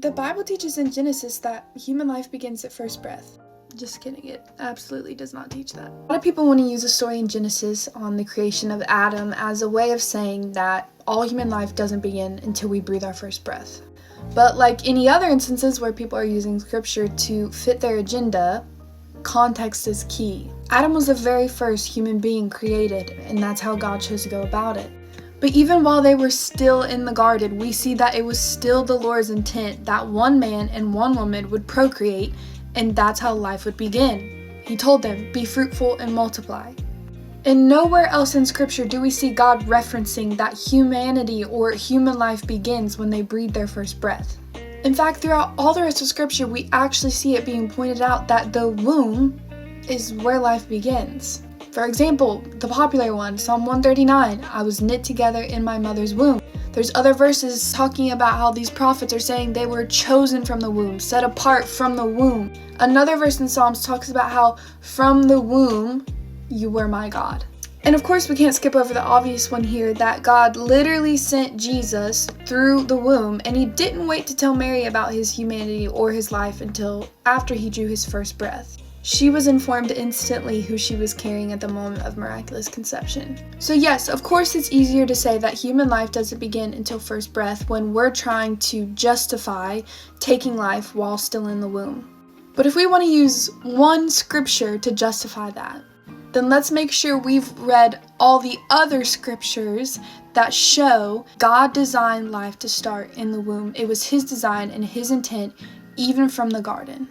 The Bible teaches in Genesis that human life begins at first breath. Just kidding, it absolutely does not teach that. A lot of people want to use a story in Genesis on the creation of Adam as a way of saying that all human life doesn't begin until we breathe our first breath. But like any other instances where people are using scripture to fit their agenda, context is key. Adam was the very first human being created, and that's how God chose to go about it. But even while they were still in the garden, we see that it was still the Lord's intent that one man and one woman would procreate, and that's how life would begin. He told them, "Be fruitful and multiply." And nowhere else in scripture do we see God referencing that humanity or human life begins when they breathe their first breath. In fact, throughout all the rest of scripture, we actually see it being pointed out that the womb is where life begins. For example, the popular one, Psalm 139, "I was knit together in my mother's womb." There's other verses talking about how these prophets are saying they were chosen from the womb, set apart from the womb. Another verse in Psalms talks about how from the womb, you were my God. And of course, we can't skip over the obvious one here that God literally sent Jesus through the womb, and he didn't wait to tell Mary about his humanity or his life until after he drew his first breath. She was informed instantly who she was carrying at the moment of miraculous conception. So yes, of course it's easier to say that human life doesn't begin until first breath when we're trying to justify taking life while still in the womb. But if we want to use one scripture to justify that, then let's make sure we've read all the other scriptures that show God designed life to start in the womb. It was his design and his intent, even from the garden.